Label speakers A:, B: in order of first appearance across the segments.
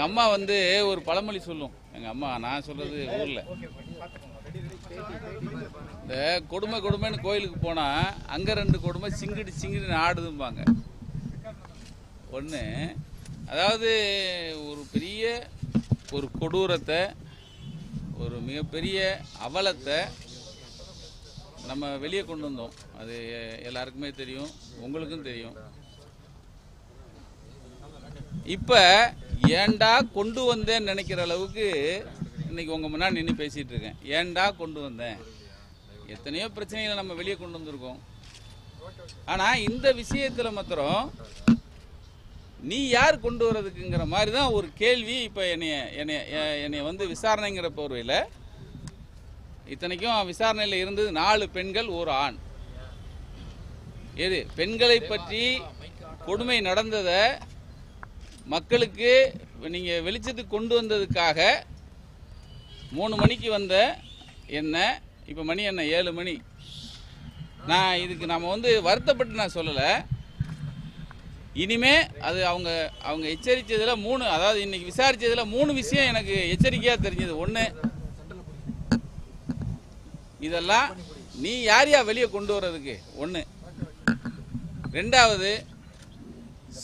A: எங்கள் அம்மா வந்து ஒரு பழமொழி சொல்லும். எங்கள் அம்மா, நான் சொல்கிறது ஊரில், இந்த கொடுமைன்னு கோயிலுக்கு போனால் அங்கே 2 கொடுமை சிங்கிடி ஆடுதும்பாங்க. ஒன்று, அதாவது ஒரு பெரிய ஒரு கொடூரத்தை, ஒரு மிகப்பெரிய அவலத்தை நம்ம வெளியே கொண்டு வந்தோம். அது எல்லாருக்குமே தெரியும், உங்களுக்கும் தெரியும். இப்போ ஏண்டா கொண்டு வந்தேன்னு நினைக்கிற அளவுக்கு இன்னைக்கு உங்கள் முன்னாடி நின்று பேசிகிட்டு இருக்கேன். ஏண்டா கொண்டு வந்தேன்? எத்தனையோ பிரச்சனைகளை நம்ம வெளியே கொண்டு வந்திருக்கோம். ஆனால் இந்த விஷயத்தில் மாத்திரம் நீ யார் கொண்டு வர்றதுக்குங்கிற மாதிரி தான் ஒரு கேள்வி. இப்போ என்னைய வந்து விசாரணைங்கிற போர்வையில், இத்தனைக்கும் விசாரணையில் இருந்தது 4 பெண்கள் 1 ஆண். எது பெண்களை பற்றி கொடுமை நடந்ததை மக்களுக்கு நீங்கள் வெளிச்சத்துக்கு கொண்டு வந்ததுக்காக 3 மணிக்கு வந்த என்ன, இப்போ மணி என்ன 7 மணி. நான் இதுக்கு நம்ம வந்து வருத்தப்பட்டு நான் சொல்லலை. இனிமே அது அவங்க எச்சரித்ததில் 3, அதாவது இன்னைக்கு விசாரித்ததில் 3 விஷயம் எனக்கு எச்சரிக்கையாக தெரிஞ்சது. 1, இதெல்லாம் நீ யாரையா வெளியே கொண்டு வர்றதுக்கு 1. 2வது,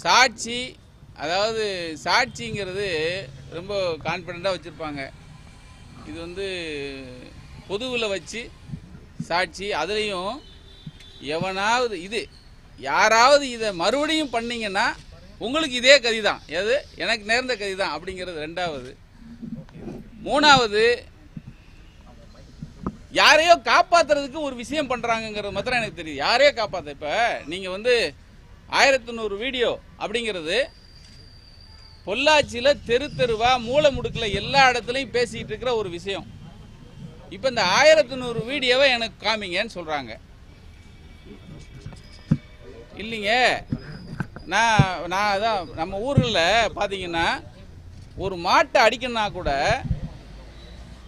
A: சாட்சி, அதாவது சாட்சிங்கிறது ரொம்ப கான்ஃபிடெண்ட்டாக வச்சுருப்பாங்க. இது வந்து பொதுவில் வச்சு சாட்சி, அதுலேயும் எவனாவது யாராவது இதை மறுபடியும் பண்ணிங்கன்னா உங்களுக்கு இதே கதி தான், எது எனக்கு நேர்ந்த கதி தான் அப்படிங்கிறது 2வது. 3வது, யாரையோ காப்பாற்றுறதுக்கு ஒரு விஷயம் பண்ணுறாங்கங்கிறது மாத்திரம் எனக்கு தெரியுது. யாரையோ காப்பாற்ற, இப்போ நீங்கள் வந்து 1100 வீடியோ அப்படிங்கிறது பொள்ளாச்சியில் தெருவா மூளை முடுக்கில் எல்லா இடத்துலையும் பேசிகிட்டு இருக்கிற ஒரு விஷயம். இப்போ இந்த 1100 வீடியோவை எனக்கு காமிங்கன்னு சொல்கிறாங்க. இல்லைங்க, நான் அதான் நம்ம ஊர்களில் பார்த்தீங்கன்னா ஒரு மாட்டை அடிக்கணும்னா கூட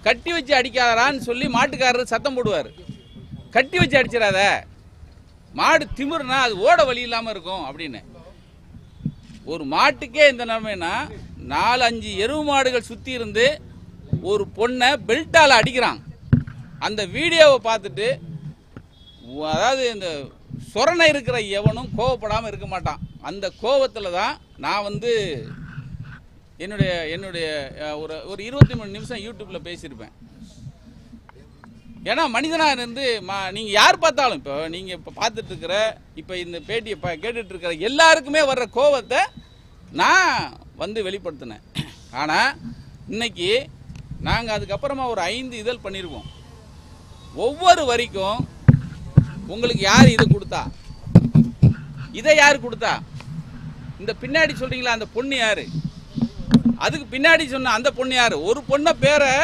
A: கட்டி வச்சு அடிக்காதான்னு சொல்லி மாட்டுக்காரர் சத்தம் போடுவார். கட்டி வச்சு அடிச்சிடாத, மாடு திமிருனா அது ஓட வழி இல்லாமல் இருக்கும் அப்படின்னு. ஒரு மாட்டுக்கே இந்த நிலைமைனா 4-5 எருவு மாடுகள் சுற்றி இருந்து ஒரு பொண்ணை பெல்ட்டால் அடிக்கிறான். அந்த வீடியோவை பார்த்துட்டு, அதாவது இந்த சொரணை இருக்கிற எவனும் கோவப்படாமல் இருக்க மாட்டான். அந்த கோவத்தில் தான் நான் வந்து என்னுடைய ஒரு 23 நிமிஷம் யூடியூப்பில் பேசியிருப்பேன். ஏன்னா மனிதனாக இருந்து நீங்கள் யார் பார்த்தாலும், இப்போ நீங்கள் இப்போ பார்த்துட்டு இருக்கிற, இப்போ இந்த பேட்டியை கேட்டுட்டு இருக்கிற எல்லாருக்குமே வர்ற கோவத்தை நான் வந்து வெளிப்படுத்தினேன். ஆனால் இன்னைக்கு நாங்கள் அதுக்கப்புறமா ஒரு 5 இதழ் பண்ணியிருக்கோம். ஒவ்வொரு வரிக்கும் உங்களுக்கு யார் இதை கொடுத்தா, இதை யார் கொடுத்தா, இந்த பின்னாடி சொல்றீங்களா அந்த பொண்ணு யாரு, அதுக்கு பின்னாடி சொன்ன அந்த பொண்ணு யாரு, ஒரு பொண்ணை பேரை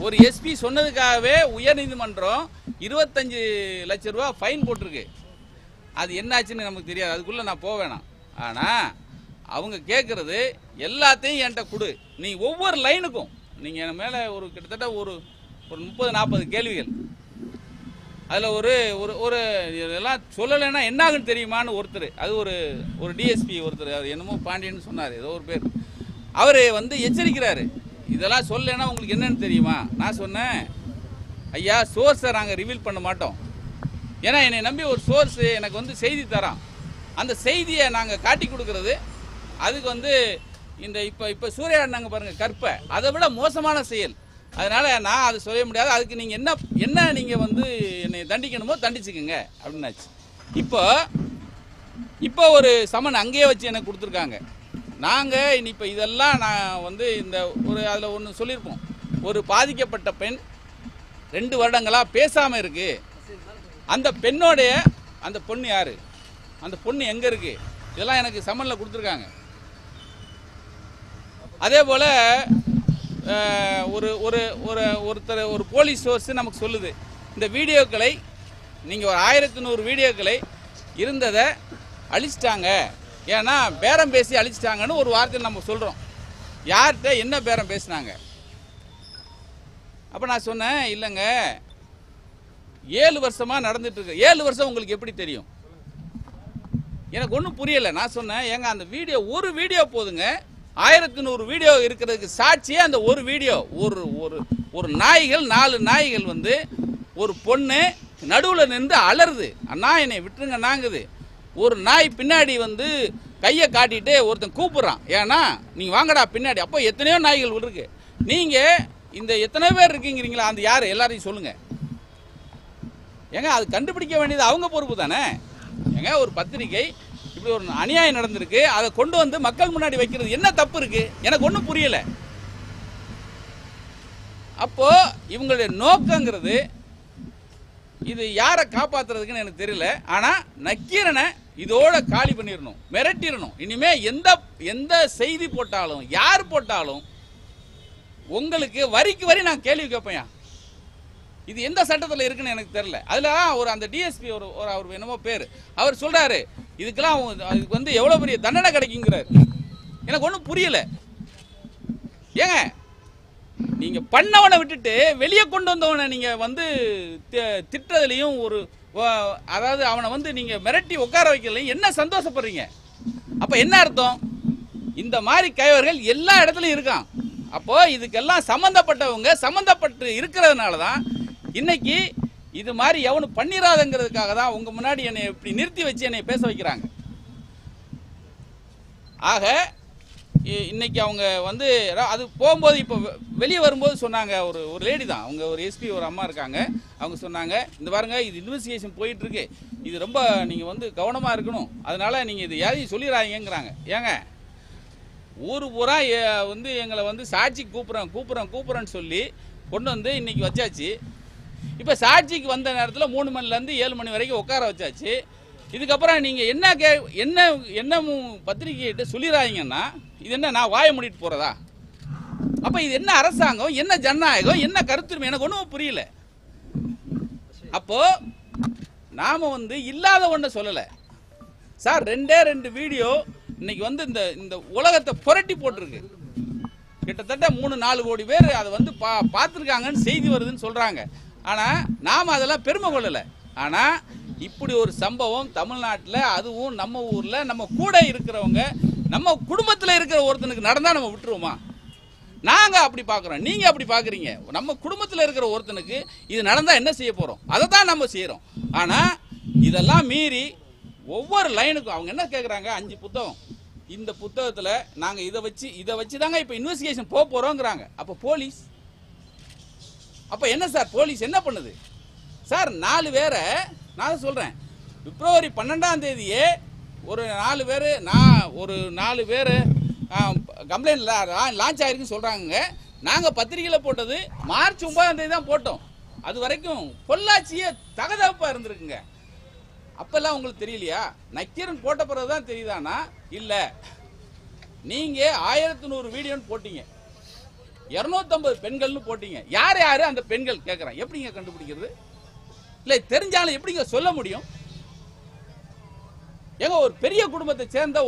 A: ஒரு எஸ்பி சொன்னதுக்காகவே உயர்நீதிமன்றம் 25 லட்சம் ரூபா ஃபைன் போட்டிருக்கு. அது என்னாச்சுன்னு நமக்கு தெரியாது, அதுக்குள்ளே நான் போக வேணாம். ஆனால் அவங்க கேட்குறது எல்லாத்தையும் என்கிட்ட கொடு. நீ ஒவ்வொரு லைனுக்கும் நீங்கள் என் மேலே ஒரு கிட்டத்தட்ட ஒரு 30-40 கேள்விகள். அதில் ஒரு இதெல்லாம் சொல்லலைன்னா என்னாகுன்னு தெரியுமான்னு ஒருத்தர், அது ஒரு டிஎஸ்பி ஒருத்தர், அது என்னமோ பாண்டியன்னு சொன்னார், ஏதோ ஒரு பேர், அவர் வந்து எச்சரிக்கிறாரு, இதெல்லாம் சொல்லலைன்னா உங்களுக்கு என்னன்னு தெரியுமா. நான் சொன்னேன், ஐயா சோர்ஸை நாங்கள் ரிவீல் பண்ண மாட்டோம். ஏன்னா என்னை நம்பி ஒரு சோர்ஸ் எனக்கு வந்து செய்தி தரான். அந்த செய்தியை நாங்கள் காட்டி கொடுக்கறது, அதுக்கு வந்து இந்த இப்போ சூறையாடினாங்க பாருங்கள் கற்பை, அதை விட மோசமான செயல். அதனால் நான் அது சொல்ல முடியாது. அதுக்கு நீங்கள் என்ன நீங்கள் வந்து என்னை தண்டிக்கணுமோ தண்டிச்சுக்குங்க அப்படின்னாச்சு. இப்போ ஒரு சமன் அங்கேயே வச்சு எனக்கு கொடுத்துருக்காங்க. நாங்கள் இப்போ இதெல்லாம் நான் வந்து இந்த அதில் ஒன்று சொல்லியிருப்போம். ஒரு பாதிக்கப்பட்ட பெண் 2 வருடங்களாக பேசாமல் இருக்கு. அந்த பெண்ணோடைய அந்த பொண்ணு யார், அந்த பொண்ணு எங்கே இருக்குது, இதெல்லாம் எனக்கு சமனில் கொடுத்துருக்காங்க. அதே போல் ஒரு போலீஸ் சோர்ஸ் நமக்கு சொல்லுது, இந்த வீடியோக்களை நீங்கள் ஒரு 1100 வீடியோக்களை இருந்ததை அழிச்சிட்டாங்க, ஏன்னா பேரம் பேசி அழிச்சிட்டாங்கன்னு ஒரு வார்த்தையில் நம்ம சொல்கிறோம். யார்கிட்ட என்ன பேரம் பேசினாங்க? அப்போ நான் சொன்னேன், இல்லைங்க 7 வருஷமாக நடந்துட்டுருக்கு. 7 வருஷம் உங்களுக்கு எப்படி தெரியும்? எனக்கு ஒன்றும் புரியலை. நான் சொன்னேன், ஏங்க அந்த வீடியோ ஒரு வீடியோ போதுங்க, 1100 வீடியோ இருக்கிறதுக்கு சாட்சியே அந்த ஒரு வீடியோ. ஒரு நாய்கள் 4 நாய்கள் வந்து ஒரு பொண்ணு நடுவில் நின்று அலறுது, அண்ணா என்னை விட்டுருங்க நாங்குது. ஒரு நாய் பின்னாடி வந்து கையை காட்டிட்டு ஒருத்தன் கூப்பிடுறான், ஏன்னா நீங்கள் வாங்கடா பின்னாடி. அப்போ எத்தனையோ நாய்கள் இருக்கு. நீங்கள் இந்த எத்தனை பேர் இருக்கீங்கிறீங்களா, அந்த யார் எல்லாரையும் சொல்லுங்கள். ஏங்க அது கண்டுபிடிக்க வேண்டியது அவங்க பொறுப்பு தானே. ஏங்க ஒரு பத்திரிகை இப்படி ஒரு அநியாயம் நடந்திருக்கு, அதை கொண்டு வந்து மக்கள் முன்னாடி வைக்கிறது என்ன தப்பு இருக்கு? எனக்கு ஒன்றும் புரியல. அப்போ இவங்களுடைய நோக்கங்கிறது இது யாரை காப்பாத்துறதுக்குன்னு எனக்கு தெரியல. ஆனா நக்கீரனை இதோட காலி பண்ணிடணும், மிரட்டிடணும். இனிமே எந்த செய்தி போட்டாலும் யார் போட்டாலும் உங்களுக்கு வரிக்கு வரி நான் கேள்வி கேட்பேன். இது எந்த சட்டத்தில் இருக்குன்னு எனக்கு தெரியல. அதுல ஒரு அந்த டிஎஸ்பி அவர் என்னமோ பேர், அவர் சொல்றாரு இதுக்கெல்லாம் அதுக்கு வந்து எவ்வளவு பெரிய தண்டனை கிடைக்குங்கிறாரு. எனக்கு ஒன்றும் புரியல. ஏங்க நீங்க பண்ணவனை விட்டுட்டு வெளியே கொண்டு வந்தவனை நீங்க வந்து திட்டதுலையும் அதாவது அவனை வந்து நீங்க மிரட்டி உட்கார வைக்கலையும் என்ன சந்தோஷப்படுறீங்க? அப்ப என்ன அர்த்தம்? இந்த மாதிரி கைவர்கள் எல்லா இடத்துலையும் இருக்கான். அப்போ இதுக்கெல்லாம் சம்பந்தப்பட்டு இருக்கிறதுனால தான் இன்னைக்கு இது மாதிரி எவனும் பண்ணிராதங்கிறதுக்காக தான் உங்க முன்னாடி என்னை இப்படி நிறுத்தி வச்சு என்னை பேச வைக்கிறாங்க. ஆக இன்னைக்கு அவங்க வந்து அது போகும்போது இப்போ வெளியே வரும்போது சொன்னாங்க, ஒரு லேடி தான், அவங்க ஒரு எஸ்பி ஒரு அம்மா இருக்காங்க, அவங்க சொன்னாங்க, இந்த பாருங்க இது இன்வெஸ்டிகேஷன் போயிட்டு இருக்கு, இது ரொம்ப நீங்கள் வந்து கவனமாக இருக்கணும், அதனால நீங்கள் இது யாரையும் சொல்லிடுறாங்கிறாங்க. ஏங்க ஊர் பூரா வந்து எங்களை வந்து சாட்சி கூப்பிட்றேன்னு சொல்லி கொண்டு வந்து இன்னைக்கு வச்சாச்சு. இப்போ சாட்சிக்கு வந்த நேரத்தில் 3 மணிலேருந்து 7 மணி வரைக்கும் உட்கார வச்சாச்சு. இதுக்கப்புறம் நீங்கள் என்ன பத்திரிகையிட்ட சொல்லிடுறாங்கன்னா இது என்ன நான் வாய மூடிட்டு போகிறதா? அப்போ இது என்ன அரசாங்கம், என்ன ஜனநாயகம், என்ன கருத்துரிமை? எனக்கு ஒன்றும் புரியல. அப்போ நாம வந்து இல்லாத ஒன்றை சொல்லலை சார். 2 வீடியோ இன்னைக்கு வந்து இந்த உலகத்தை புரட்டி போட்டிருக்கு. கிட்டத்தட்ட 3-4 கோடி பேர் அதை வந்து பார்த்துருக்காங்கன்னு செய்தி வருதுன்னு சொல்றாங்க. ஆனால் நாம் அதெல்லாம் பெருமை கொள்ளலை. ஆனால் இப்படி ஒரு சம்பவம் தமிழ்நாட்டில், அதுவும் நம்ம ஊரில் நம்ம கூட இருக்கிறவங்க, நம்ம குடும்பத்தில் இருக்கிற ஒருத்தனுக்கு நடந்தால் நம்ம விட்டுருவோமா? நாங்கள் அப்படி பார்க்குறோம், நீங்கள் அப்படி பார்க்குறீங்க. நம்ம குடும்பத்தில் இருக்கிற ஒருத்தனுக்கு இது நடந்தால் என்ன செய்ய போகிறோம்? அதை தான் நம்ம செய்கிறோம். ஆனால் இதெல்லாம் மீறி ஒவ்வொரு லைனுக்கும் அவங்க என்ன கேட்குறாங்க, 5 புத்தகம், இந்த புத்தகத்தில் நாங்கள் இதை வச்சு தாங்க இப்போ இன்வெஸ்டிகேஷன் போகிறோங்கிறாங்க. அப்போ போலீஸ் அப்போ என்ன சார்? போலீஸ் என்ன பண்ணுது சார்? 4 பேரை நான் சொல்கிறேன், பிப்ரவரி 12ஆம் தேதியே ஒரு 4 பேர் கம்ப்ளைண்ட் லான்ச் ஆகிருக்குன்னு சொல்கிறாங்க. நாங்கள் பத்திரிகையில் போட்டது மார்ச் 9ஆம் தேதி தான் போட்டோம். அது வரைக்கும் பொள்ளாச்சியே தகதப்பாக இருந்திருக்குங்க. அப்பெல்லாம் உங்களுக்கு தெரியலையா? நக்கீரன் போட்ட பிறகு தான் தெரியுதானா? இல்லை, நீங்கள் 1100 வீடியோன்னு போட்டீங்க, 250 பெண்கள்னு போட்டீங்க. யார் அந்த பெண்கள் கேட்குறான்? எப்படிங்க கண்டுபிடிக்கிறது? இல்லை தெரிஞ்சாலும் எப்படிங்க சொல்ல முடியும்? ஏங்க ஒரு பெரிய குடும்பத்தை சேர்ந்த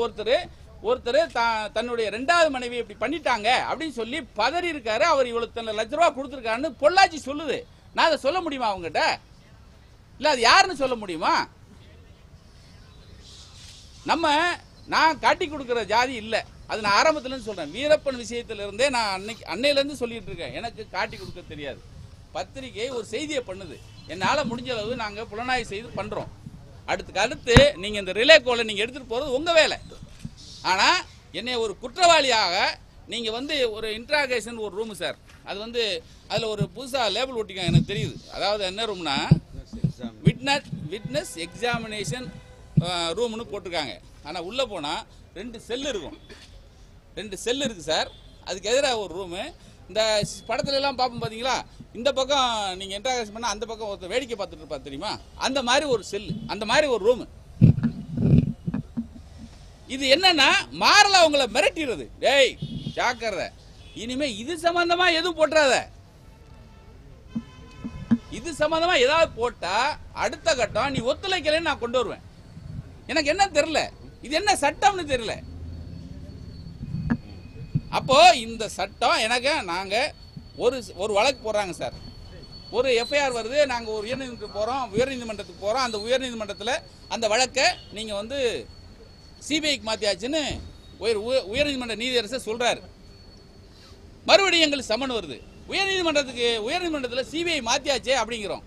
A: ஒருத்தர் தன்னுடைய 2வது மனைவி இப்படி பண்ணிட்டாங்க அப்படின்னு சொல்லி பதறி இருக்காரு. அவர் இவ்வளவு லட்ச ரூபா கொடுத்துருக்காருன்னு பொள்ளாச்சி சொல்லுது. நான் அதை சொல்ல முடியுமா அவங்ககிட்ட? இல்லை அது யாருன்னு சொல்ல முடியுமா? நான் காட்டி கொடுக்குற ஜாதி இல்லை. அது நான் ஆரம்பத்துலேருந்து சொல்கிறேன். வீரப்பன் விஷயத்திலிருந்தே நான் அன்னையிலேருந்து சொல்லிட்டு இருக்கேன், எனக்கு காட்டி கொடுக்க தெரியாது. பத்திரிகை ஒரு செய்தியை பண்ணுது, என்னால் முடிஞ்ச அளவு நாங்கள் புலனாய்வு செய்து பண்ணுறோம். அடுத்து நீங்கள் இந்த ரிலே கோலை நீங்கள் எடுத்துகிட்டு போகிறது உங்கள் வேலை. ஆனால் என்னை ஒரு குற்றவாளியாக நீங்கள் வந்து ஒரு இன்ட்ராகேஷன் ஒரு ரூமு சார், அது வந்து அதில் ஒரு புதுசாக லேபிள் ஒட்டிக்க எனக்கு தெரியுது. அதாவது என்ன ரூம்னா விட்னஸ் எக்ஸாமினேஷன் ரூம்னு போட்டிருக்காங்க. ஆனால் உள்ளே போனால் 2 செல் இருக்கும். 2 செல் இருக்குது சார். அதுக்கு எதிராக ஒரு ரூமு. இந்த படத்துல எல்லாம் பார்ப்போம் பார்த்தீங்களா, இந்த பக்கம் நீங்கள் இன்ட்ராகேஷன் பண்ணால் அந்த பக்கம் ஒருத்தர் வேடிக்கை பார்த்துட்டு இருப்பா தெரியுமா, அந்த மாதிரி ஒரு செல்லு, அந்த மாதிரி ஒரு ரூமு. இது என்னன்னா மாறல அவங்களை மிரட்டிடுறது. டேய் ஜாக்கிரதை, இனிமே இது சம்பந்தமா எதுவும் போட்டுறாத. இது சம்பந்தமா ஏதாவது போட்டா அடுத்த கட்டம் நீ ஒத்துழைக்கலன்னு நான் கொண்டு வருவேன். எனக்கு என்ன தெரியல, இது என்ன சட்டம்னு தெரியல. அப்போ இந்த சட்டம் எனக்கு நாங்கள் ஒரு வழக்கு போடுறாங்க சார், ஒரு எஃப்ஐஆர் வருது, நாங்கள் ஒரு உயர்நீதிமன்றத்துக்கு போகிறோம். அந்த உயர்நீதிமன்றத்தில் அந்த வழக்கை நீங்கள் வந்து சிபிஐக்கு மாற்றியாச்சுன்னு உயர்நீதிமன்ற நீதியரசர் சொல்றாரு. மறுபடியும் எங்களுக்கு சம்மன் வருது. உயர்நீதிமன்றத்தில் சிபிஐ மாத்தியாச்சே அப்படிங்கிறோம்.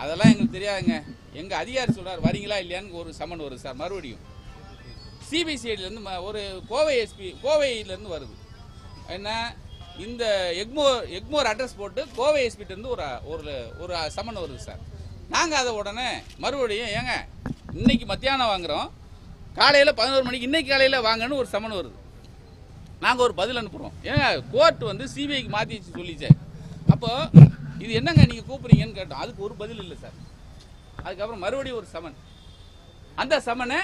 A: அதெல்லாம் எங்களுக்கு தெரியாதுங்க. எங்க அதிகாரி சொல்றாரு வரீங்களா இல்லையான்னு ஒரு சம்மன் வருது சார். மறுபடியும் சிபிசிஐடிலேருந்து ஒரு கோவையிலேருந்து வருது. என்ன இந்த எக்மோர் அட்ரஸ் போட்டு கோவை எஸ்பிட்டேருந்து ஒரு சம்மன் வருது சார். நாங்கள் அதை உடனே மறுபடியும் ஏங்க இன்னைக்கு மத்தியானம் வாங்குறோம், காலையில் 11 மணிக்கு இன்னைக்கு காலையில் வாங்கன்னு ஒரு சம்மன் வருது. நாங்கள் ஒரு பதில் அனுப்புகிறோம். ஏங்க கோர்ட் வந்து சிபிஐக்கு மாற்றிச்சு சொல்லிச்சே, அப்போ இது என்னங்க நீங்கள் கூப்பிட்றீங்கன்னு கேட்டோம். அதுக்கு ஒரு பதில் இல்லை சார். அதுக்கப்புறம் மறுபடியும் ஒரு சம்மன். அந்த சம்மனை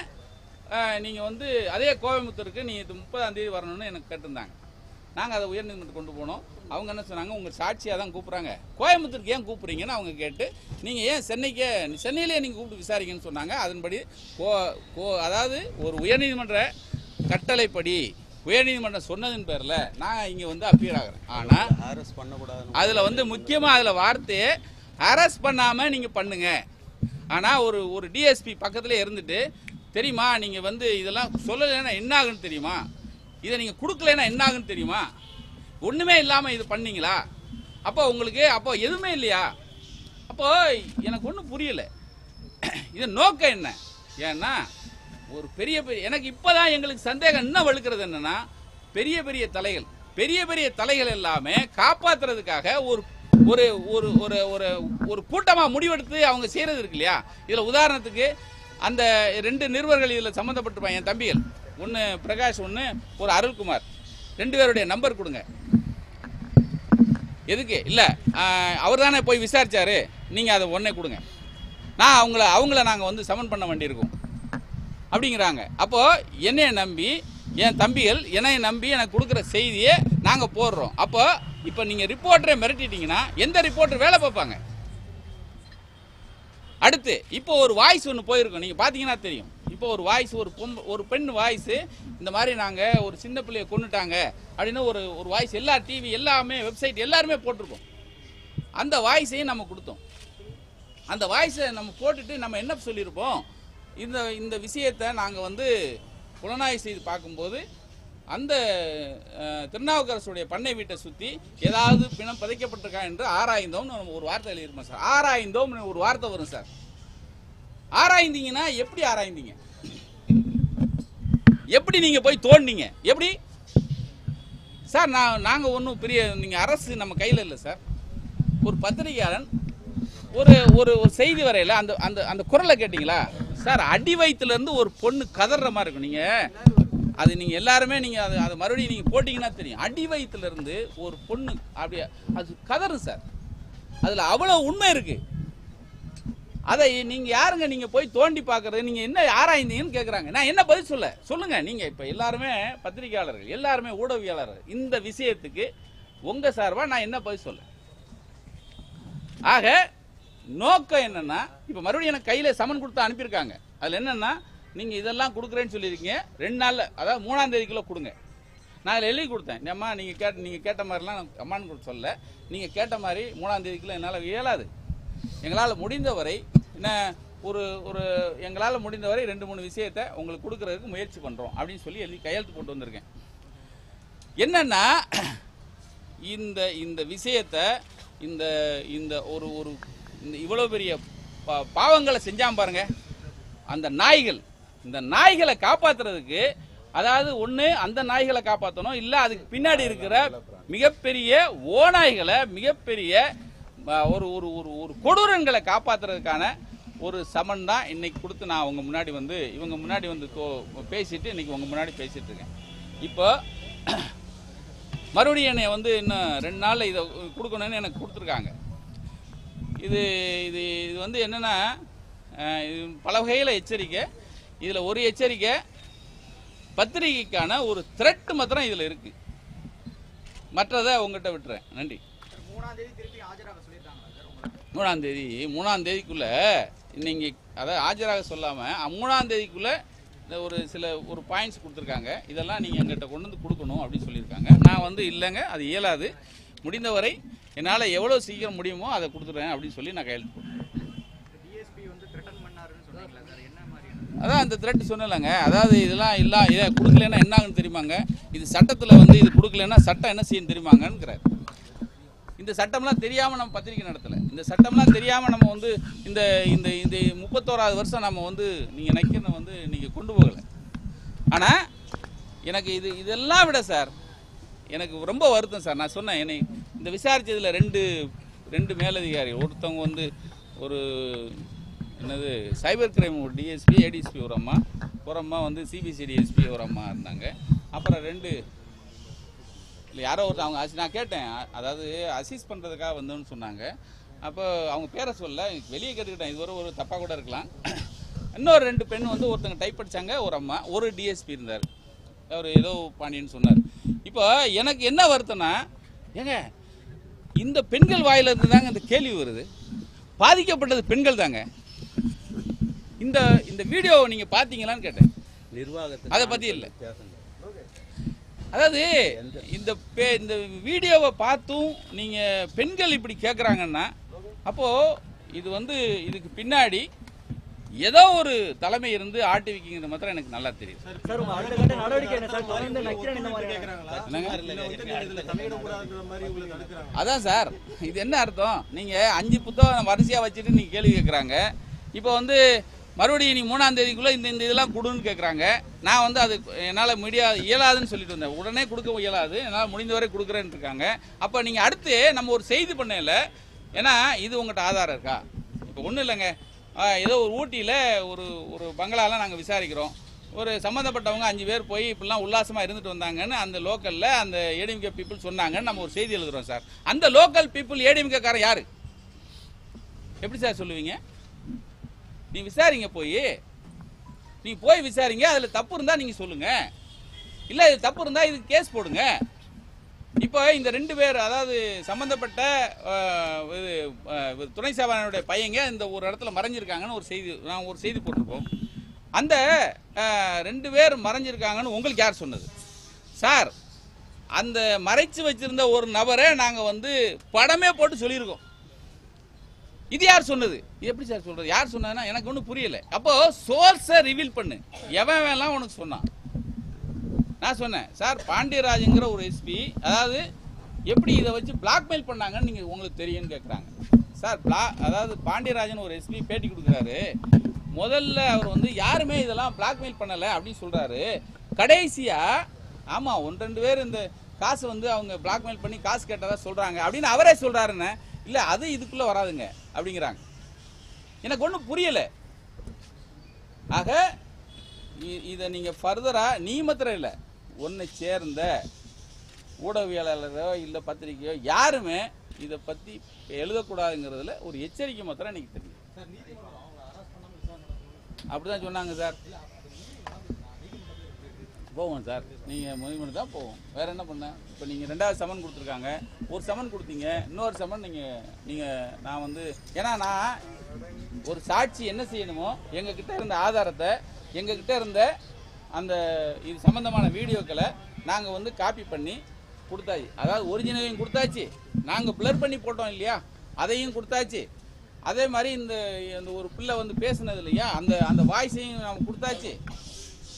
A: நீங்கள் வந்து அதே கோயம்புத்தூருக்கு நீங்கள் 30ஆம் தேதி வரணும்னு எனக்கு கேட்டிருந்தாங்க. நாங்கள் அதை உயர்நீதிமன்றம் கொண்டு போனோம். அவங்க என்ன சொன்னாங்க, உங்கள் சாட்சியாக தான் கூப்பிட்றாங்க, கோயம்புத்தூருக்கு ஏன் கூப்பிட்றீங்கன்னு அவங்க கேட்டு நீங்கள் ஏன் சென்னையிலே நீங்கள் கூப்பிட்டு விசாரிங்கன்னு சொன்னாங்க. அதன்படி அதாவது ஒரு உயர்நீதிமன்ற கட்டளைப்படி உயர்நீதிமன்றம் சொன்னதின் பேரில் நான் இங்கே வந்து அப்பீல் ஆகிறேன். ஆனால் அரெஸ்ட் பண்ணக்கூடாது. அதில் வந்து முக்கியமாக அதில் வார்த்தையை அரெஸ்ட் பண்ணாமல் நீங்கள் பண்ணுங்க. ஆனால் ஒரு டிஎஸ்பி பக்கத்தில் இருந்துட்டு தெரியுமா நீங்கள் வந்து இதெல்லாம் சொல்லலைன்னா என்ன ஆகுன்னு தெரியுமா, இதை நீங்கள் கொடுக்கலைன்னா என்ன ஆகுன்னு தெரியுமா, ஒன்றுமே இல்லாமல் இது பண்ணீங்களா, அப்போ உங்களுக்கு அப்போ எதுவுமே இல்லையா, அப்போ எனக்கு ஒன்றும் புரியலை. இது நோக்கம் என்ன? ஏன்னா ஒரு பெரிய எனக்கு இப்போதான் எங்களுக்கு சந்தேகம் இன்னும் வலுக்கிறது என்னன்னா, பெரிய பெரிய தலைகள் எல்லாமே காப்பாற்றுறதுக்காக ஒரு ஒரு ஒரு ஒரு ஒரு கூட்டமாக முடிவெடுத்து அவங்க செய்கிறது இருக்கு இல்லையா. இதில் உதாரணத்துக்கு அந்த 2 நிருபர்கள் இதில் சம்மந்தப்பட்டிருப்பாங்க, என் தம்பிகள், ஒன்று பிரகாஷ், ஒன்று ஒரு அருள்குமார். 2 பேருடைய நம்பர் கொடுங்க. எதுக்கு இல்லை, அவர் தானே போய் விசாரிச்சாரு, நீங்கள் அதை உடனே கொடுங்க, நான் அவங்கள நாங்கள் வந்து சமன் பண்ண வேண்டியிருக்கோம் அப்படிங்கிறாங்க. அப்போது என்னைய நம்பி என் தம்பிகள் என்னைய நம்பி எனக்கு கொடுக்குற செய்தியை நாங்கள் போடுறோம். அப்போ இப்போ நீங்கள் ரிப்போர்ட்டரை மிரட்டிட்டீங்கன்னா எந்த ரிப்போர்ட்டர் வேலை பார்ப்பாங்க? அடுத்து இப்போ ஒரு வாய்ஸ் ஒன்று போயிருக்கோம், நீங்கள் பார்த்தீங்கன்னா தெரியும். இப்போ ஒரு வாய்ஸ், ஒரு பெண் வாய்ஸ், இந்த மாதிரி நாங்கள் ஒரு சின்ன பிள்ளையை கொண்டுட்டாங்க அப்படின்னு ஒரு வாய்ஸ் எல்லா டிவி எல்லாமே வெப்சைட் எல்லாருமே போட்டிருக்கோம். அந்த வாய்ஸையும் நம்ம கொடுத்தோம். அந்த வாய்ஸை நம்ம போட்டுட்டு நம்ம என்ன சொல்லியிருப்போம், இந்த விஷயத்தை நாங்கள் வந்து புலனாய்வு செய்து பார்க்கும்போது அந்த திருநாவுக்கரசுடைய பண்ணை வீட்டை சுற்றி ஏதாவது பிணம் புதைக்கப்பட்டிருக்கா என்று ஆராய்ந்தோம்னு ஒரு வார்த்தை எழுதியிருப்போம் சார். ஆராய்ந்தோம்னு ஒரு வார்த்தை வரும் சார். ஆராய்ந்தீங்கன்னா எப்படி ஆராய்ந்தீங்க? எப்படி நீங்கள் போய் தோண்டிங்க? எப்படி சார்? நாங்கள் ஒன்றும் பெரிய நீங்கள் அரசு நம்ம கையில் இல்லை சார். ஒரு பத்திரிகையாளன் ஒரு செய்தி வரையில் அந்த அந்த அந்த குரலை கேட்டிங்களா சார்? அடி வயிற்றுலேருந்து ஒரு பொண்ணு கதற மாதிரி இருக்கும். நீங்கள் அது நீங்கள் எல்லாருமே நீங்கள் அதை மறுபடியும் நீங்கள் போட்டிங்கன்னா தெரியும். அடி வயிற்றுலேருந்து ஒரு பொண்ணு அப்படியே அது கதறு சார். அதில் அவ்வளோ உண்மை இருக்குது. அதை நீங்கள் யாருங்க நீங்கள் போய் தோண்டி பார்க்குறது? நீங்கள் என்ன ஆராய்ந்தீங்கன்னு கேட்குறாங்க. நான் என்ன பதில் சொல்லுங்கள். நீங்கள் இப்போ எல்லாருமே பத்திரிகையாளர்கள், எல்லாருமே ஊடகவியலாளர்கள், இந்த விஷயத்துக்கு உங்கள் சார்பாக நான் என்ன பதில் சொல்ல? ஆக நோக்கம் என்னன்னா, இப்போ மறுபடியும் எனக்கு கையில் சமன் கொடுத்து அனுப்பியிருக்காங்க. அதில் என்னன்னா, நீங்கள் இதெல்லாம் கொடுக்குறேன்னு சொல்லியிருக்கீங்க, 2 நாளில், அதாவது 3ஆம் தேதிக்குள்ளே கொடுங்க. நான் அதில் எழுதி கொடுத்தேன். அம்மா நீங்கள் கேட்ட மாதிரிலாம் நான் அம்மான்னு கொடுத்து சொல்ல, நீங்கள் கேட்ட மாதிரி 3ஆம் தேதிக்குள்ளே என்னால் இயலாது. எங்களால் முடிந்தவரை என்ன ஒரு எங்களால் முடிந்தவரை 2-3 விஷயத்தை உங்களுக்கு கொடுக்கறதுக்கு முயற்சி பண்ணுறோம் அப்படின்னு சொல்லி எழுதி கையெழுத்து போட்டு வந்திருக்கேன். என்னன்னா இந்த விஷயத்தை இந்த இவ்வளோ பெரிய பாவங்களை செஞ்சாம பாருங்க அந்த நாய்கள். இந்த நாய்களை காப்பாற்றுறதுக்கு, அதாவது ஒன்று அந்த நாய்களை காப்பாற்றணும், இல்லை அதுக்கு பின்னாடி இருக்கிற மிகப்பெரிய ஓநாய்களை, மிகப்பெரிய ஒரு ஒரு கொடூரங்களை காப்பாற்றுறதுக்கான ஒரு சமன் தான் இன்னைக்கு கொடுத்து நான் இவங்க முன்னாடி வந்து பேசிட்டு இன்னைக்கு உங்க முன்னாடி பேசிட்டு இருக்கேன். இப்போ மறுபடியும் என்னை வந்து இன்னும் 2 நாளில் இதை கொடுக்கணும்னு எனக்கு கொடுத்துருக்காங்க. இது இது இது வந்து என்னென்னா, இது பல வகையில் எச்சரிக்கை. இதில் ஒரு எச்சரிக்கை, பத்திரிகைக்கான ஒரு த்ரெட் மாத்திரம் இதில் இருக்குது. மற்றதை உங்கள்கிட்ட விட்டுறேன். நன்றி. 3ஆம் தேதிக்குள்ளே நீங்கள் அதாவது ஆஜராக சொல்லாமல் 3ஆம் தேதிக்குள்ளே ஒரு பாயிண்ட்ஸ் கொடுத்துருக்காங்க. இதெல்லாம் நீங்கள் எங்கிட்ட கொண்டு வந்து கொடுக்கணும் அப்படின்னு சொல்லியிருக்காங்க. நான் வந்து இல்லைங்க, அது இயலாது, முடிந்தவரை என்னால் எவ்வளோ சீக்கிரம் முடியுமோ அதை கொடுத்துட்றேன் அப்படின்னு சொல்லி நான் கையெழுத்து போட்டேன். அதான் அந்த த்ரெட் சொன்னலங்க. அதாவது இதெல்லாம் இதை கொடுக்கலன்னா என்னாங்கன்னு தெரியுமாங்க? இது சட்டத்தில் வந்து இது கொடுக்கலன்னா சட்டம் என்ன செய்யணும் தெரியுமாங்கிறார். இந்த சட்டம்லாம் தெரியாமல் நம்ம பத்திரிக்கை நடத்தலை. இந்த சட்டம்லாம் தெரியாமல் நம்ம வந்து இந்த இந்த இந்த 31வது வருஷம் நம்ம வந்து நீங்கள் நைக்கனை வந்து நீங்கள் கொண்டு போகலை. ஆனால் எனக்கு இதெல்லாம் விட சார் எனக்கு ரொம்ப வருத்தம் சார். நான் சொன்னேன், என்னை இந்த விசாரித்ததில் ரெண்டு மேலதிகாரிகள், ஒருத்தவங்க வந்து ஒரு என்னது சைபர் கிரைம் ஒரு டிஎஸ்பி ஏடிஎஸ்பி ஒரு அம்மா வந்து சிபிசிஐடி எஸ்பி ஒரு அம்மா இருந்தாங்க. அப்புறம் 2 இல்லை யாரோ ஒருத்தர் அவங்க நான் கேட்டேன், அதாவது அசிஸ் பண்ணுறதுக்காக வந்தோன்னு சொன்னாங்க. அப்போ அவங்க பேரை சொல்ல வெளியே கேட்டுக்கிட்டேன், இது ஒரு தப்பாக கூட இருக்கலாம். இன்னொரு 2 பெண் வந்து ஒருத்தங்க டைப் படித்தாங்க, ஒரு அம்மா, ஒரு டிஎஸ்பி இருந்தார், அவர் ஏதோ பாண்டியன்னு சொன்னார். இப்போ எனக்கு என்ன வருத்தம்னா, ஏங்க இந்த பெண்கள் வாயிலிருந்து தாங்க இந்த கேள்வி வருது. பாதிக்கப்பட்டது பெண்கள் தாங்க. இந்த வீடியோவை நீங்கள் பார்த்தீங்களான்னு கேட்டேன். நிர்வாகத்தை அதை பற்றி இல்லை. அதாவது இந்த வீடியோவை பார்த்தும் நீங்கள் பெண்கள் இப்படி கேட்குறாங்கன்னா, அப்போது இது வந்து இதுக்கு பின்னாடி ஏதோ ஒரு தலைமை இருந்து ஆட்டி வைக்கிங்கிறது மாத்திரம் எனக்கு நல்லா தெரியும். அதான் சார், இது என்ன அர்த்தம்? நீங்கள் 5 புத்தகம் வரிசையாக வச்சுட்டு நீங்கள் கேள்வி கேட்குறாங்க. இப்போ வந்து மறுபடியும் நீ 3ஆம் தேதிக்குள்ளே இந்த இதெல்லாம் கொடுன்னு கேட்குறாங்க. நான் வந்து அது என்னால் இயலாதுன்னு சொல்லிட்டு வந்தேன். உடனே கொடுக்க இயலாது, என்னால் முடிந்தவரை கொடுக்குறேன்னு இருக்காங்க. அப்போ நீங்கள் அடுத்து நம்ம ஒரு செய்தி பண்ணல, ஏன்னா இது உங்கள்கிட்ட ஆதாரம் இருக்கா? இப்போ ஒன்றும் இல்லைங்க, ஏதோ ஒரு ஊட்டியில் ஒரு பங்களாலாம் நாங்கள் விசாரிக்கிறோம். ஒரு சம்மந்தப்பட்டவங்க 5 பேர் போய் இப்படிலாம் உல்லாசமாக இருந்துட்டு வந்தாங்கன்னு அந்த லோக்கலில் அந்த ஏடிஎம்கே பீப்புள் சொன்னாங்கன்னு நம்ம ஒரு செய்தி எழுதுகிறோம் சார். அந்த லோக்கல் பீப்புள் ஏடிஎம்கேக்காரன் யார்? எப்படி சார் சொல்லுவீங்க? நீ விசாரிங்க, போய் விசாரிங்க. அதில் தப்பு இருந்தால் நீங்கள் சொல்லுங்கள், இல்லை இது தப்பு இருந்தால் இதுக்கு கேஸ் போடுங்க. இப்போ இந்த 2 பேர், அதாவது சம்பந்தப்பட்ட துணை சபாநாயகருடைய பையங்க இந்த ஒரு இடத்துல மறைஞ்சிருக்காங்கன்னு ஒரு செய்தி போட்டிருக்கோம். அந்த 2 பேர் மறைஞ்சிருக்காங்கன்னு உங்களுக்கு யார் சொன்னது சார்? அந்த மறைச்சு வச்சிருந்த ஒரு நபரை நாங்கள் வந்து படமே போட்டு சொல்லியிருக்கோம். இது யார் சொன்னது? எப்படி சார் சொல்றது? யார் சொன்னதுன்னா எனக்கு ஒன்றும் புரியல. அப்போ சோர்ஸை ரிவீல் பண்ணு. எவன் வேணாம் உனக்கு சொன்னான். நான் சொன்னேன் சார், பாண்டியராஜுங்கிற ஒரு எஸ்பி, அதாவது எப்படி இதை வச்சு பிளாக்மெயில் பண்ணாங்கன்னு நீங்கள் உங்களுக்கு தெரியும்னு கேட்குறாங்க சார். அதாவது பாண்டியராஜன் ஒரு எஸ்பி பேட்டி கொடுக்குறாரு. முதல்ல அவர் வந்து யாருமே இதெல்லாம் பிளாக்மெயில் பண்ணலை அப்படின்னு சொல்கிறாரு. கடைசியாக ஆமாம் 1-2 பேர் இந்த காசு வந்து அவங்க பிளாக்மெயில் பண்ணி காசு கேட்டதாக சொல்கிறாங்க அப்படின்னு அவரே சொல்கிறாருன்னு. இல்லை அது இதுக்குள்ளே வராதுங்க அப்படிங்கிறாங்க. எனக்கு ஒன்றும் புரியலை. ஆக இதை நீங்கள் ஃபர்தராக நீ மாத்திரம் இல்லை, ஒன்றை சேர்ந்த ஊடகவியலாளரோ இல்லை பத்திரிகையோ யாருமே இதை பற்றி எழுதக்கூடாதுங்கிறதுல ஒரு எச்சரிக்கை மாத்திரம் எனக்கு தெரியும். அப்படிதான் சொன்னாங்க சார். போவோம் சார், நீங்கள் முடிவு பண்ணி தான் போவோம். வேறு என்ன பண்ண? இப்போ நீங்கள் 2வது சமன் கொடுத்துருக்காங்க, ஒரு சமன் கொடுத்தீங்க, இன்னொரு சமன் நான் வந்து, ஏன்னா நான் ஒரு சாட்சி என்ன செய்யணுமோ எங்ககிட்ட இருந்த ஆதாரத்தை, எங்ககிட்ட இருந்த அந்த இது சம்பந்தமான வீடியோக்களை நாங்கள் வந்து காப்பி பண்ணி கொடுத்தாச்சு. அதாவது ஒரிஜினலையும் கொடுத்தாச்சு, நாங்கள் பிளர் பண்ணி போட்டோம் இல்லையா, அதையும் கொடுத்தாச்சு. அதே மாதிரி இந்த ஒரு பிள்ளை வந்து பேசுனது இல்லையா, அந்த வாய்ஸையும் நம்ம கொடுத்தாச்சு.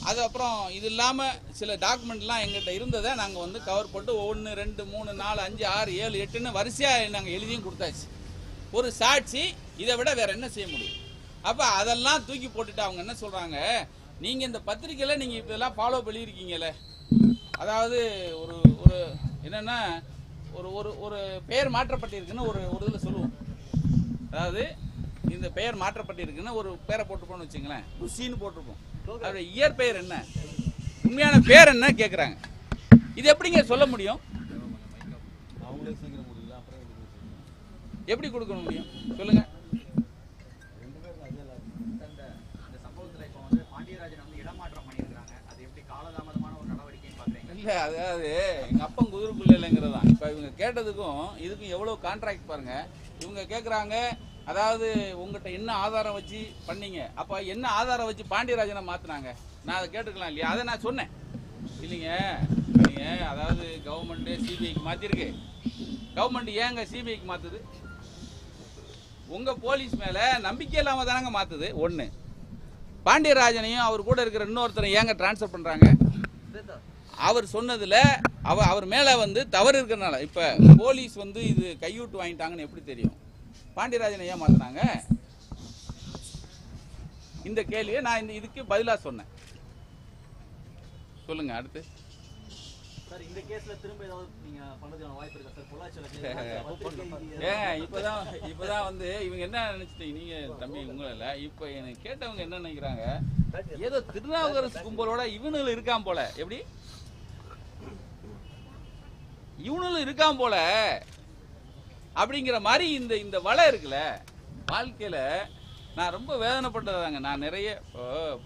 A: அதுக்கப்புறம் இது இல்லாமல் சில டாக்குமெண்ட்லாம் எங்கள்கிட்ட இருந்ததை நாங்கள் வந்து கவர் போட்டு 1 2 3 4 5 6 7 8ன்னு வரிசையாக நாங்கள் எழுதியும் கொடுத்தாச்சு. ஒரு சாட்சி இதை விட வேறு என்ன செய்ய முடியும்? அப்போ அதெல்லாம் தூக்கி போட்டுட்டு அவங்க என்ன சொல்கிறாங்க, நீங்கள் இந்த பத்திரிக்கையில் நீங்கள் இப்போதெல்லாம் ஃபாலோ பண்ணியிருக்கீங்களே, அதாவது ஒரு ஒரு என்னென்னா ஒரு பெயர் மாற்றப்பட்டிருக்குன்னு ஒரு இதில் சொல்லுவோம். அதாவது இந்த பெயர் மாற்றப்பட்டிருக்குன்னு ஒரு பேரை போட்டுப்போன்னு வச்சுங்களேன், ருசின்னு போட்டிருப்போம். அவருடைய இயற்பெயர் என்ன, உண்மையான பேர் என்ன கேட்குறாங்க. இது எப்படிங்க சொல்ல முடியும்? எப்படி கொடுக்க முடியும் சொல்லுங்க? இல்லை, அதாவது எங்கள் அப்பன் குதிரை பிள்ளைங்கிறது தான். இப்போ இவங்க கேட்டதுக்கும் இதுக்கும் எவ்வளோ கான்ட்ராக்ட் பாருங்க. இவங்க கேட்குறாங்க, அதாவது உங்கள்கிட்ட என்ன ஆதாரம் வச்சு பண்ணீங்க, அப்போ என்ன ஆதாரம் வச்சு பாண்டியராஜனை மாற்றினாங்க, நான் அதை கேட்டுக்கலாம் இல்லையா? அதை நான் சொன்னேன் இல்லைங்க. நீங்கள் அதாவது கவர்மெண்ட்டு சிபிஐக்கு மாற்றிருக்கு. கவர்மெண்ட் ஏங்க சிபிஐக்கு மாற்றுது? உங்கள் போலீஸ் மேலே நம்பிக்கை இல்லாமல் தானங்க மாற்றுது. ஒன்று. பாண்டியராஜனையும் அவர் கூட இருக்கிற இன்னொருத்தரை ஏங்க டிரான்ஸ்ஃபர் பண்றாங்க? அவர் சொன்னதுல அவர் மேல வந்து தவறு இருக்கிறனால இப்ப போலீஸ் வந்து இது கையூட்டு வாங்கிட்டாங்கன்னு எப்படி தெரியும்? பாண்டியராஜனை ஏன் மாத்தினாங்க? இந்த கேள்வியை நான் இதுக்கு பதிலா சொன்னேன். சொல்லுங்க அடுத்து.
B: சார் இந்த கேஸ்ல திரும்ப ஏதாவது நீங்க பண்ணதுக்கான வாய்ப்பு இருக்கா சார்?
A: இப்பதான் வந்து இவங்க என்ன நினைச்சிட்டீங்க நீங்க தம்பி உங்கள இப்ப எனக்கு கேட்டவங்க என்ன நினைக்கிறாங்க, ஏதோ திருநாவுக்கரசு கும்பலோட இவனுல இருக்கான் போல, எப்படி இவனுல இருக்கான் போல அப்படிங்கிற மாதிரி இந்த வலை இருக்குல்ல வாழ்க்கையில. நான் ரொம்ப வேதனைப்பட்டதாங்க. நான் நிறைய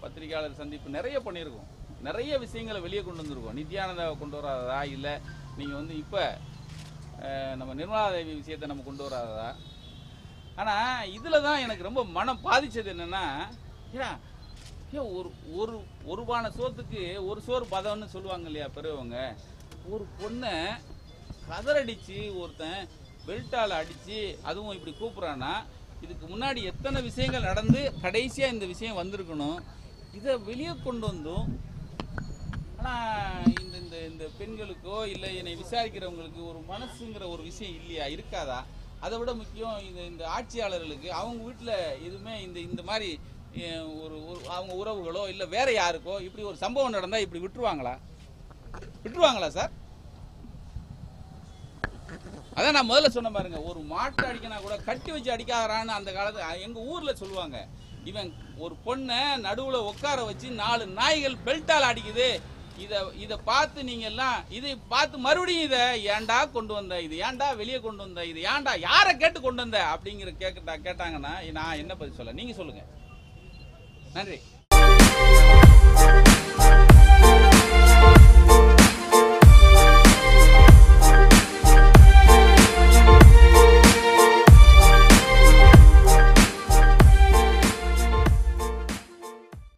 A: பத்திரிகையாளர் சந்திப்பு நிறைய பண்ணியிருக்கோம், நிறைய விஷயங்களை வெளியே கொண்டு வந்திருக்கோம். நித்யானந்தாவை கொண்டு வராததா, இல்லை நீங்கள் வந்து இப்போ நம்ம நிர்மலா தேவி விஷயத்தை நம்ம கொண்டு வராததா. ஆனால் இதில் தான் எனக்கு ரொம்ப மனம் பாதிச்சது என்னென்னா, ஒரு பானை சோத்துக்கு ஒரு சோறு பதம்னு சொல்லுவாங்க இல்லையா பெரியவங்க. ஒரு பொண்ணை கதறடிச்சு ஒருத்தன் பெல்ட்டால் அடித்து அதுவும் இப்படி கூப்பிட்றான்னா, இதுக்கு முன்னாடி எத்தனை விஷயங்கள் நடந்து கடைசியாக இந்த விஷயம் வந்திருக்கணும். இதை வெளியே கொண்டு வந்தும் ஆனால் இந்த பெண்களுக்கோ இல்லை என்னை விசாரிக்கிறவங்களுக்கு ஒரு மனசுங்கிற ஒரு விஷயம் இல்லையா, இருக்காதா? அதை விட முக்கியம் இந்த ஆட்சியாளர்களுக்கு அவங்க வீட்டில் எதுவுமே இந்த மாதிரி ஒரு அவங்க உறவுகளோ இல்லை வேற யாருக்கோ இப்படி ஒரு சம்பவம் நடந்தால் இப்படி விட்டுருவாங்களா சார்? அதான் நான் முதல்ல சொன்ன பாருங்க, ஒரு மாட்டை அடிக்கனா கூட கட்டி வச்சு அடிக்காதான்னு அந்த காலத்துல எங்க ஊர்ல சொல்லுவாங்க. இவன் ஒரு பொண்ணை நடுவுல உட்கார வச்சு 4 நாய்கள் பெல்ட்டால் அடிக்குது. இதை பார்த்து நீங்க எல்லாம் இதை பார்த்து மறுபடியும் இதை ஏன்டா கொண்டு வந்த, இது ஏன்டா வெளியே கொண்டு வந்த, இது ஏன்டா யாரை கேட்டு கொண்டு வந்த அப்படிங்கிற கேட்டாங்கன்னா நான் என்ன பதில் சொல்ல? நீங்க சொல்லுங்க. நன்றி.